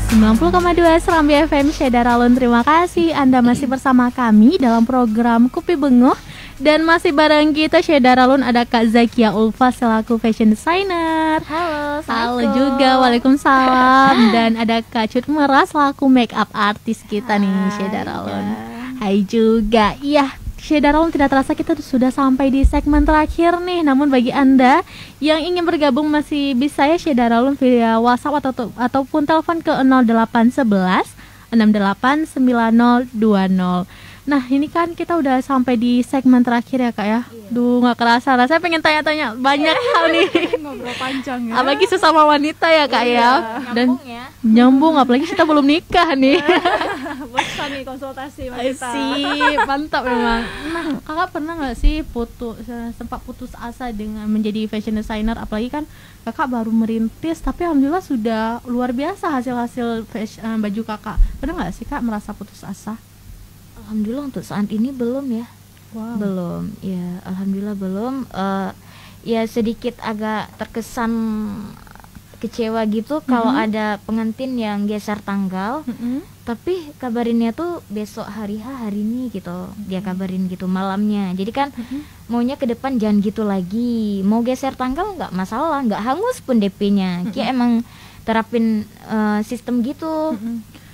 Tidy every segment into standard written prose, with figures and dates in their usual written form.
90,2 Serambi FM Syedaralun. Terima kasih Anda masih bersama kami dalam program Kupi Bengoh. Dan masih bareng kita Syedaralun ada Kak Zakia Ulfa selaku fashion designer. Halo, halo juga, waalaikumsalam. Dan ada Kak Cut Meras selaku make up artis kita nih Syedaralun. Hai juga, iya Syedaralun, tidak terasa kita sudah sampai di segmen terakhir nih. Namun bagi Anda yang ingin bergabung masih bisa ya Syedaralun via WhatsApp ataupun telepon ke 0811 689020. Nah ini kan kita udah sampai di segmen terakhir ya Kak ya. Duh gak kerasa, rasanya pengen tanya-tanya banyak hal nih. Ngobrol panjang ya. Apalagi sesama wanita ya Kak ya. Dan nyambung apalagi kita belum nikah nih. Bosan nih konsultasi sama kita. Sip, mantap memang. Nah Kakak pernah gak sih sempat putus asa dengan menjadi fashion designer? Apalagi kan Kakak baru merintis, tapi alhamdulillah sudah luar biasa hasil-hasil baju Kakak. Pernah gak sih Kak merasa putus asa? Alhamdulillah untuk saat ini belum ya. Wow. Belum ya, alhamdulillah belum. Ya sedikit agak terkesan kecewa gitu kalau ada pengantin yang geser tanggal. Tapi kabarinnya tuh besok hari ini gitu. Dia kabarin gitu malamnya. Jadi kan maunya ke depan jangan gitu lagi. Mau geser tanggal nggak masalah, nggak hangus pun DP-nya. Dia emang terapin sistem gitu.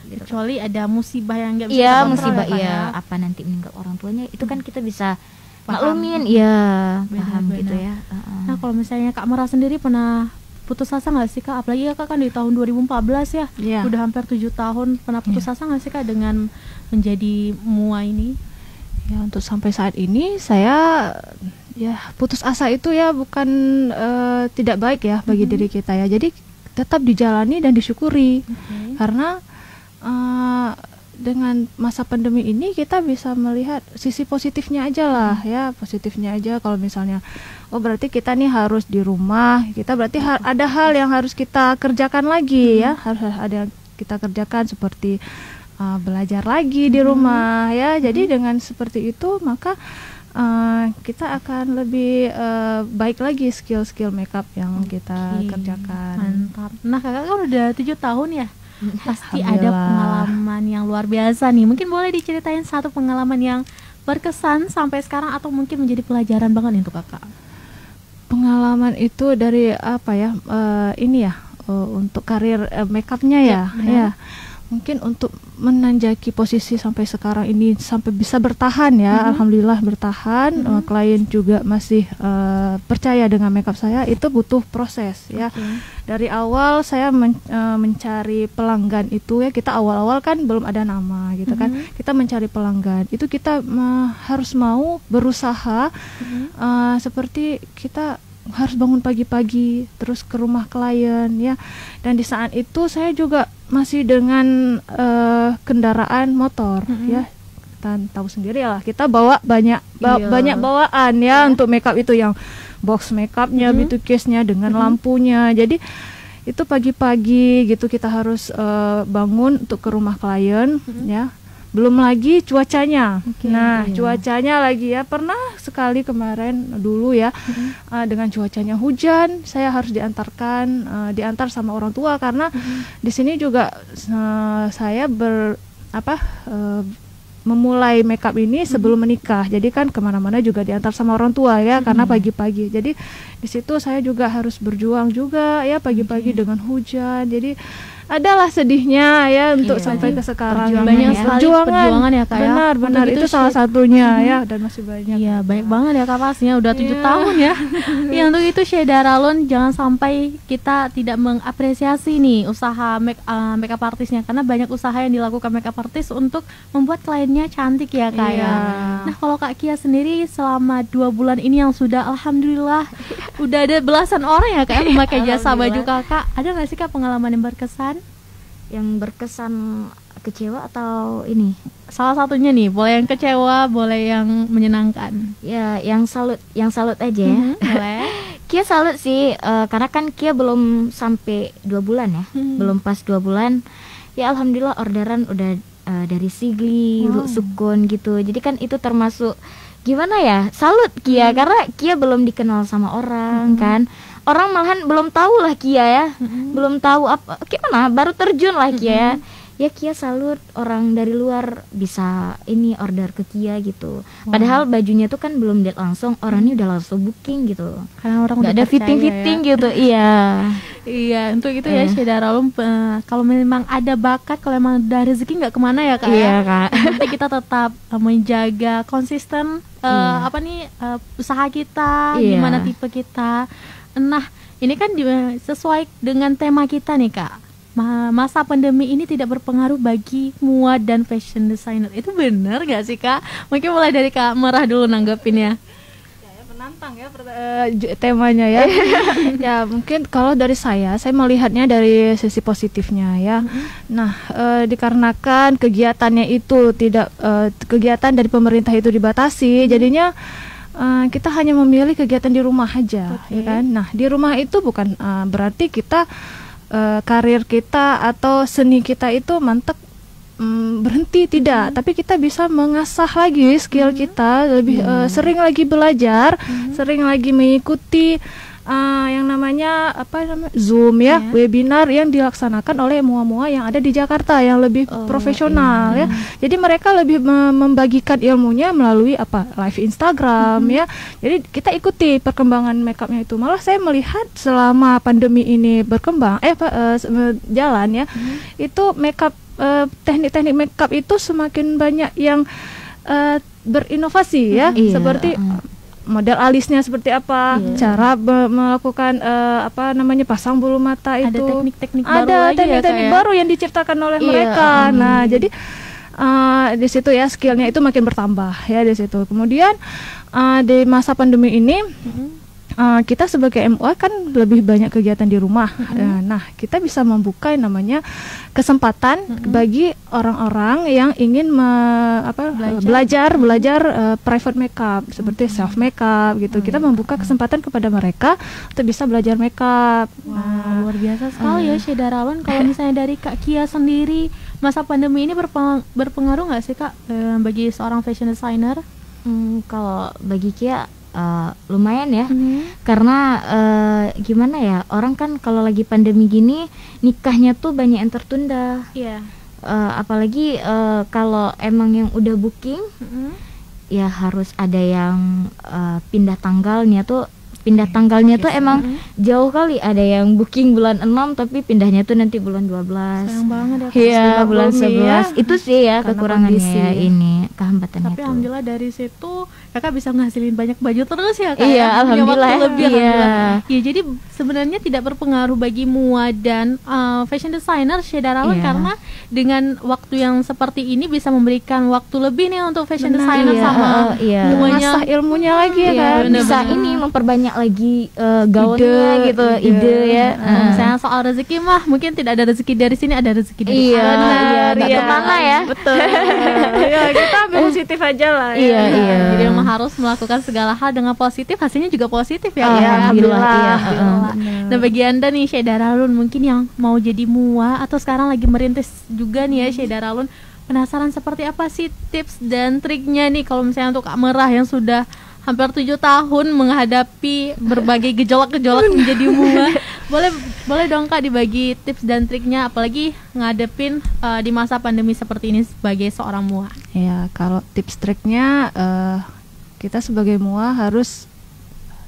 Gitu. Kecuali ada musibah yang nggak bisa iya dikontrol musibah ya, iya apa nanti meninggal orang tuanya itu kan kita bisa maklumin iya paham gitu ya. Nah kalau misalnya Kak Mera sendiri pernah putus asa nggak sih Kak? Apalagi Kak kan di tahun 2014 ya, udah hampir 7 tahun. Pernah putus asa nggak sih Kak dengan menjadi mua ini? Ya untuk sampai saat ini saya ya putus asa itu ya bukan tidak baik ya bagi diri kita ya. Jadi tetap dijalani dan disyukuri karena dengan masa pandemi ini kita bisa melihat sisi positifnya aja lah ya, positifnya aja. Kalau misalnya berarti kita nih harus di rumah, kita berarti ada hal yang harus kita kerjakan lagi ya, harus ada yang kita kerjakan seperti belajar lagi di rumah ya. Jadi dengan seperti itu maka kita akan lebih baik lagi skill makeup yang kita kerjakan. Mantap. Nah Kakak kan udah 7 tahun ya, pasti ada pengalaman yang luar biasa nih. Mungkin boleh diceritain satu pengalaman yang berkesan sampai sekarang atau mungkin menjadi pelajaran banget untuk Kakak. Pengalaman itu dari apa ya, ini ya untuk karir makeupnya ya, ya mungkin untuk menanjaki posisi sampai sekarang ini sampai bisa bertahan ya, alhamdulillah bertahan. Klien juga masih percaya dengan makeup saya, itu butuh proses ya. Dari awal saya mencari pelanggan itu ya, kita awal-awal kan belum ada nama gitu kan, kita mencari pelanggan itu kita harus mau berusaha, seperti kita harus bangun pagi-pagi terus ke rumah klien ya. Dan di saat itu saya juga masih dengan kendaraan motor ya, kita tahu sendiri lah, kita bawa banyak bawaan ya untuk makeup itu, yang box makeupnya, gitu case-nya dengan lampunya. Jadi itu pagi-pagi gitu kita harus bangun untuk ke rumah klien ya. Belum lagi cuacanya. Cuacanya lagi ya, pernah sekali kemarin dulu ya, dengan cuacanya hujan, saya harus diantar sama orang tua karena di sini juga saya memulai makeup ini sebelum menikah. Jadi kan kemana-mana juga diantar sama orang tua ya, karena pagi-pagi. Jadi di situ saya juga harus berjuang juga ya pagi-pagi dengan hujan. Jadi adalah sedihnya ya untuk sampai ke sekarang. Banyak sekali perjuangan ya Kak ya. Benar itu salah satunya ya, dan masih banyak. Iya banyak banget ya Kak, pastinya udah 7 tahun ya. Ya untuk itu Syedaralun jangan sampai kita tidak mengapresiasi nih usaha makeup artisnya, karena banyak usaha yang dilakukan makeup artis untuk membuat kliennya cantik ya Kak ya. Nah kalau Kak Kia sendiri selama 2 bulan ini yang sudah alhamdulillah udah ada belasan orang ya Kak yang memakai jasa baju Kakak, ada nggak sih Kak pengalaman yang berkesan? Yang berkesan kecewa atau ini? Salah satunya nih, boleh yang kecewa, boleh yang menyenangkan. Ya, yang salut aja ya. Boleh. Kia salut sih, karena kan Kia belum sampai 2 bulan ya, belum pas 2 bulan. Ya alhamdulillah orderan udah dari Sigli, Sukun gitu. Jadi kan itu termasuk gimana ya, salut Kia karena Kia belum dikenal sama orang kan. Orang malahan belum tahu lah Kia ya. Belum tahu apa gimana, baru terjun lah Kia ya. Ya Kia salut orang dari luar bisa ini order ke Kia gitu. Padahal bajunya tuh kan belum lihat langsung, orangnya udah langsung booking gitu. Karena orang nggak udah ada fitting-fitting gitu. Iya. Iya, untuk itu ya Syederalun, kalau memang ada bakat, kalau memang ada rezeki nggak kemana ya Kak. Iya Kak. Nanti kita tetap menjaga konsisten usaha kita, gimana tipe kita. Nah, ini kan sesuai dengan tema kita nih Kak. Masa pandemi ini tidak berpengaruh bagi MUA dan fashion designer. Itu benar gak sih Kak? Mungkin mulai dari Kak Merah dulu nanggepinnya. Menantang ya temanya ya. Ya mungkin kalau dari saya melihatnya dari sisi positifnya ya. Nah, dikarenakan kegiatannya itu tidak kegiatan dari pemerintah itu dibatasi, jadinya kita hanya memilih kegiatan di rumah aja, ya kan. Nah, di rumah itu bukan berarti kita karir kita atau seni kita itu mantap berhenti, tidak, tapi kita bisa mengasah lagi skill kita, lebih sering lagi belajar, sering lagi mengikuti yang namanya Zoom ya, webinar yang dilaksanakan oleh MUA-MUA yang ada di Jakarta yang lebih profesional ya. Jadi mereka lebih membagikan ilmunya melalui live Instagram ya. Jadi kita ikuti perkembangan makeupnya itu. Malah saya melihat selama pandemi ini berkembang jalan ya, itu makeup teknik-teknik makeup itu semakin banyak yang berinovasi ya, seperti model alisnya seperti apa, cara melakukan pasang bulu mata itu. Ada teknik-teknik baru, ada teknik-teknik baru yang diciptakan oleh mereka. Nah, jadi di situ ya skillnya itu makin bertambah ya di situ. Kemudian di masa pandemi ini kita sebagai MUA kan lebih banyak kegiatan di rumah. Nah, kita bisa membuka yang namanya kesempatan bagi orang-orang yang ingin belajar private makeup seperti self makeup gitu. Kita membuka kesempatan kepada mereka untuk bisa belajar makeup. Luar biasa sekali ya Syederalun. Kalau misalnya dari Kak Kia sendiri, masa pandemi ini berpengaruh nggak sih Kak bagi seorang fashion designer? Kalau bagi Kia lumayan ya, karena gimana ya, orang kan kalau lagi pandemi gini nikahnya tuh banyak yang tertunda. Apalagi kalau emang yang udah booking ya harus ada yang pindah tanggalnya tuh emang jauh kali. Ada yang booking bulan 6 tapi pindahnya tuh nanti bulan 12. Sayang banget ya. Iya, bulan 11 ya. Itu sih ya kekurangannya ya, ini kehambatannya. Tapi alhamdulillah dari situ Kakak bisa ngasilin banyak baju terus ya Kak. Iya, alhamdulillah. Ya, jadi sebenarnya tidak berpengaruh bagi MUA dan fashion designer Syederalun karena dengan waktu yang seperti ini bisa memberikan waktu lebih nih untuk fashion designer sama mengasah ilmunya lagi ya kan. Bisa ini memperbanyak lagi gaunnya gitu, ide ya. Misalnya soal rezeki mah mungkin tidak ada rezeki dari sini, ada rezeki dari sana. Nggak kemana ya. Betul. Ya, kita ambil positif aja lah. Iya. Jadi memang harus melakukan segala hal dengan positif, hasilnya juga positif ya. Alhamdulillah. Nah, bagi Anda nih Syederalun mungkin yang mau jadi MUA atau sekarang lagi merintis juga nih ya Syederalun, penasaran seperti apa sih tips dan triknya nih kalau misalnya untuk Kak Merah yang sudah hampir 7 tahun menghadapi berbagai gejolak-gejolak menjadi MUA. Boleh dong Kak dibagi tips dan triknya, apalagi ngadepin di masa pandemi seperti ini sebagai seorang MUA. Ya, kalau tips triknya kita sebagai MUA harus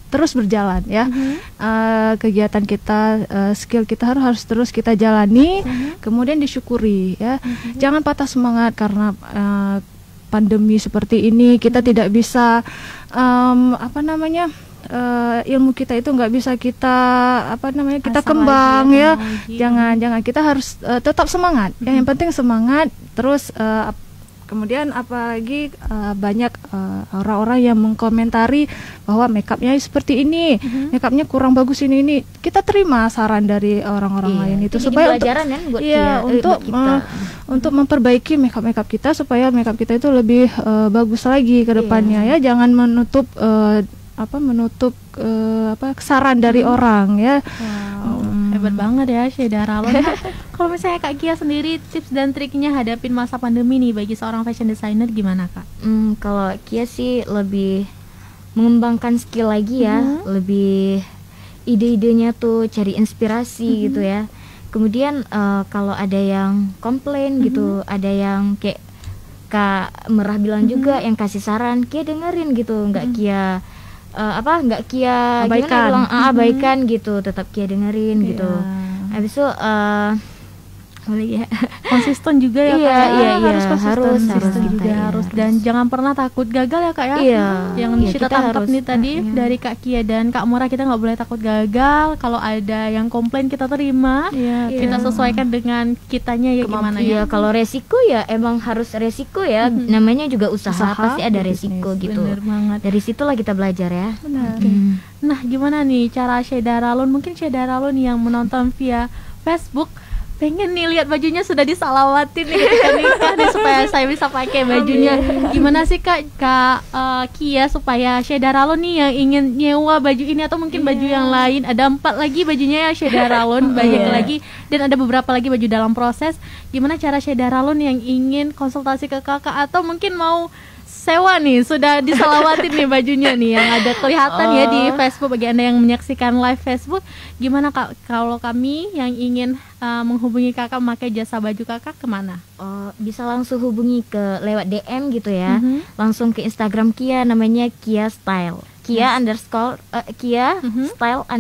terus berjalan ya. Kegiatan kita, skill kita harus terus kita jalani, kemudian disyukuri ya. Jangan patah semangat karena pandemi seperti ini kita tidak bisa ilmu kita itu nggak bisa kita kita kembang ya. Jangan kita harus tetap semangat. Yang penting semangat terus. Kemudian apalagi banyak orang-orang yang mengkomentari bahwa makeupnya seperti ini, makeupnya kurang bagus ini. Kita terima saran dari orang-orang lain itu supaya untuk memperbaiki makeup kita supaya makeup kita itu lebih bagus lagi ke depannya ya. Jangan menutup saran dari orang ya. Hebat banget ya Syederalun. Kalau misalnya Kak Kia sendiri, tips dan triknya hadapin masa pandemi nih bagi seorang fashion designer gimana Kak? Kalau Kia sih lebih mengembangkan skill lagi ya, lebih ide-idenya tuh cari inspirasi gitu ya. Kemudian kalau ada yang komplain gitu, ada yang kayak Kak Merah bilang juga yang kasih saran, Kia dengerin gitu, nggak Kia nggak Kia abaikan, gimana bilang abaikan gitu, tetap Kia dengerin gitu. Habis itu konsisten juga ya Kak. Iya, harus kita juga harus. Dan jangan pernah takut gagal ya Kak ya. Iya, yang kita tangkap nih tadi dari Kak Kia dan Kak Mora, kita nggak boleh takut gagal. Kalau ada yang komplain kita terima, kita sesuaikan dengan kitanya ya gimana ya. Kalau resiko ya emang harus resiko ya. Namanya juga usaha pasti ada resiko gitu. Bener banget. Dari situlah kita belajar ya. Benar. Nah, gimana nih cara Shedaralun, mungkin Shedaralun yang menonton via Facebook pengen nih lihat bajunya sudah disalawatin nih ketika nikah nih, supaya saya bisa pakai bajunya. Gimana sih Kak Kia supaya Shedaralun nih yang ingin nyewa baju ini atau mungkin baju yang lain, ada 4 lagi bajunya ya Shedaralun, banyak lagi, dan ada beberapa lagi baju dalam proses. Gimana cara Shedaralun yang ingin konsultasi ke Kakak atau mungkin mau sewa nih, sudah disalawatin nih bajunya nih yang ada kelihatan ya di Facebook bagi Anda yang menyaksikan live Facebook. Gimana Kak kalau kami yang ingin menghubungi Kakak memakai jasa baju Kakak kemana? Bisa langsung hubungi ke lewat DM gitu ya. Langsung ke Instagram Kia, namanya Kia Style. Kia Style _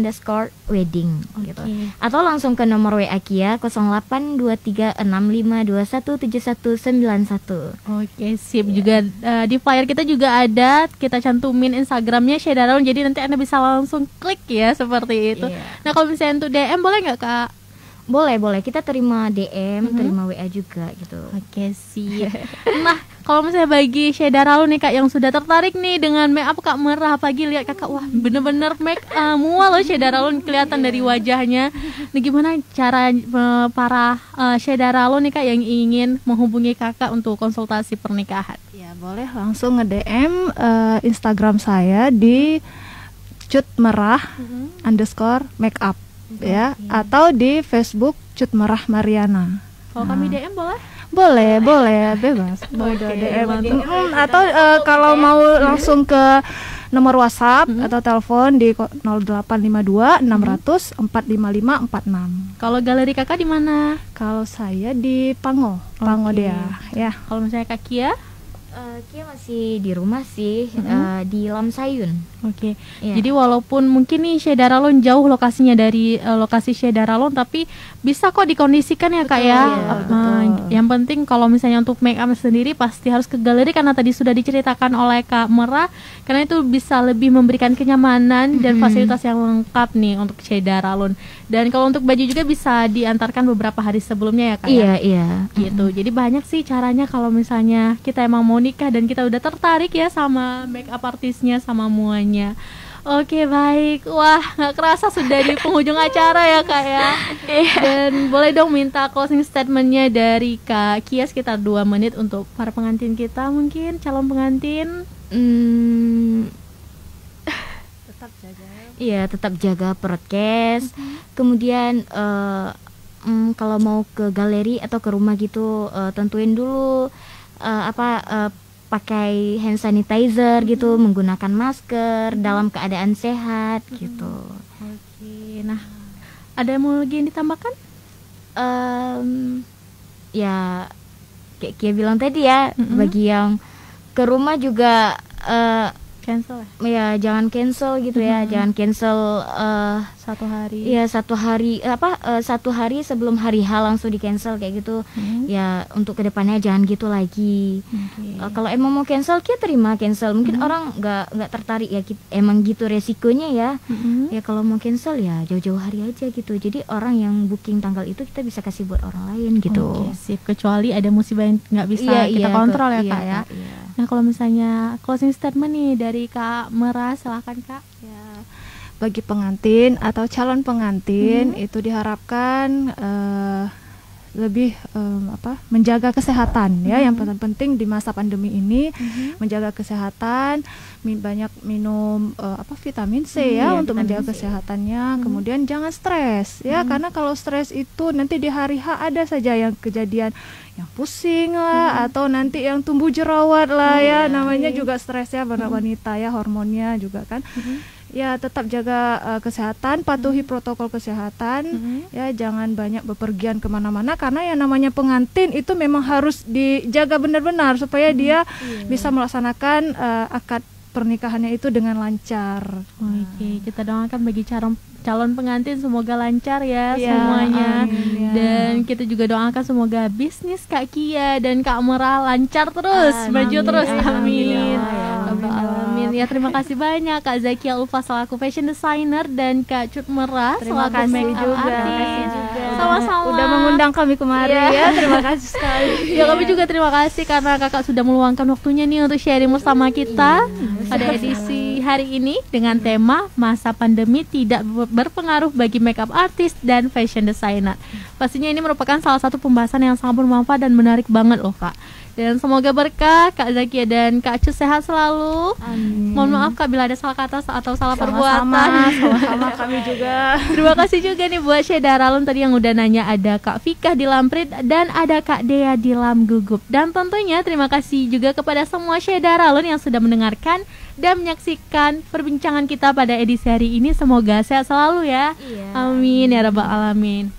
wedding gitu. Atau langsung ke nomor WA Kia 082365217191. Oke, sip. Juga di flyer kita juga ada, kita cantumin Instagramnya Shedaralun, jadi nanti Anda bisa langsung klik ya seperti itu. Nah, kalau misalnya untuk DM boleh nggak Kak? Boleh, kita terima DM, terima WA juga gitu. Oke, sip. Nah, kalau misalnya bagi Shedaralun nih Kak yang sudah tertarik nih dengan make up Kak Merah, pagi lihat Kakak, wah bener-bener make mual loh Shedaralun kelihatan dari wajahnya. Nah, gimana cara para Shedaralun nih Kak yang ingin menghubungi Kakak untuk konsultasi pernikahan? Ya, boleh langsung nge-DM Instagram saya di cutmerah _makeup ya, atau di Facebook Cut Merah Mariana. Kalau kami DM boleh? Boleh, bebas. Mau DM atau kalau mau langsung ke nomor WhatsApp atau telepon di 0852 600 45546. Kalau galeri Kakak di mana? Kalau saya di Pango Dea ya. Kalau misalnya Kak Kia? Kia masih di rumah sih, di Lamsayun. Oke. Jadi walaupun mungkin nih Shedaralun jauh lokasinya dari lokasi Shedaralun, tapi bisa kok dikondisikan ya Kak ya. Yang penting kalau misalnya untuk make up sendiri pasti harus ke galeri, karena tadi sudah diceritakan oleh Kak Merah, karena itu bisa lebih memberikan kenyamanan dan fasilitas yang lengkap nih untuk Shedaralun. Dan kalau untuk baju juga bisa diantarkan beberapa hari sebelumnya ya Kak ya. Iya. Gitu. Jadi banyak sih caranya kalau misalnya kita emang mau nikah dan kita udah tertarik ya sama make up artisnya, sama muanya. Oke, baik. Wah, nggak kerasa sudah di penghujung acara ya Kak ya. Dan boleh dong minta closing statementnya dari Kak Kia sekitar 2 menit untuk para pengantin kita, mungkin calon pengantin. Tetap jaga prokes. Kemudian kalau mau ke galeri atau ke rumah gitu, tentuin dulu pakai hand sanitizer gitu, menggunakan masker dalam keadaan sehat gitu. Oke, nah ada mau lagi yang ditambahkan? Ya kayak Kia bilang tadi ya, bagi yang ke rumah juga cancel ya jangan cancel gitu ya, jangan cancel 1 hari. Ya 1 hari 1 hari sebelum hari H langsung di cancel kayak gitu. Ya untuk kedepannya jangan gitu lagi. Kalau emang mau cancel, Kia terima cancel. Mungkin orang nggak tertarik ya, emang gitu resikonya ya. Ya kalau mau cancel ya jauh-jauh hari aja gitu. Jadi orang yang booking tanggal itu kita bisa kasih buat orang lain gitu. Sip, kecuali ada musibah yang nggak bisa kita kontrol ya Kak ya. Nah, kalau misalnya closing statement nih dari Kak Merah, silahkan Kak. Ya, bagi pengantin atau calon pengantin itu diharapkan lebih menjaga kesehatan ya, yang paling penting di masa pandemi ini menjaga kesehatan, banyak minum vitamin C ya untuk menjaga kesehatannya. Kemudian jangan stres ya, karena kalau stres itu nanti di hari H ada saja yang kejadian yang pusing lah atau nanti yang tumbuh jerawat lah ya, namanya juga stres ya, wanita ya, hormonnya juga kan. Ya tetap jaga kesehatan, patuhi protokol kesehatan ya, jangan banyak bepergian kemana-mana, karena yang namanya pengantin itu memang harus dijaga benar-benar supaya dia bisa melaksanakan akad pernikahannya itu dengan lancar. Oke, kita doakan bagi calon pengantin semoga lancar ya semuanya. Amin, dan kita juga doakan semoga bisnis Kak Kia dan Kak Merah lancar terus, maju terus. Amin. Amin. Ya, terima kasih banyak Kak Zakia Ulfa selaku fashion designer dan Kak Cut Merah selaku makeup artist. Sama-sama. Udah mengundang kami kemarin ya. Terima kasih sekali. Ya, kami juga terima kasih karena Kakak sudah meluangkan waktunya nih untuk sharing bersama kita pada edisi hari ini dengan tema masa pandemi tidak berpengaruh bagi makeup artist dan fashion designer. Pastinya ini merupakan salah satu pembahasan yang sangat bermanfaat dan menarik banget loh Kak. Dan semoga berkah Kak Zakia dan Kak Cus sehat selalu. Amin. Mohon maaf Kak bila ada salah kata atau salah perbuatan. Sama-sama kami juga. Terima kasih juga nih buat Syeda Ralun tadi yang udah nanya, ada Kak Fikah di Lamprit dan ada Kak Dea di Lam Gugup. Dan tentunya terima kasih juga kepada semua Syeda Ralun yang sudah mendengarkan dan menyaksikan perbincangan kita pada edisi hari ini. Semoga sehat selalu ya. Amin ya rabbal alamin.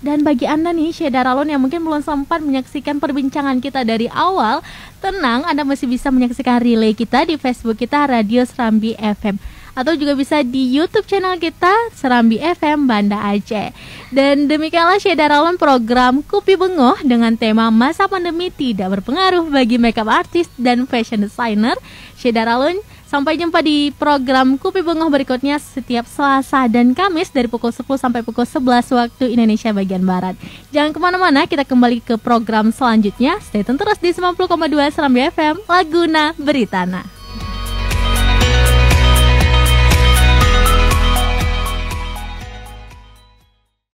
Dan bagi Anda nih Syeda Ralun yang mungkin belum sempat menyaksikan perbincangan kita dari awal, tenang, Anda masih bisa menyaksikan relay kita di Facebook kita Radio Serambi FM, atau juga bisa di YouTube channel kita Serambi FM Banda Aceh. Dan demikianlah Syeda Ralun program Kupi Bengoh dengan tema masa pandemi tidak berpengaruh bagi makeup artist dan fashion designer. Syeda Ralun, sampai jumpa di program Kupi Bengoh berikutnya setiap Selasa dan Kamis dari pukul 10 sampai pukul 11 waktu Indonesia bagian Barat. Jangan kemana-mana, kita kembali ke program selanjutnya. Stay tune terus di 90,2 Serambi FM, Laguna Beritana.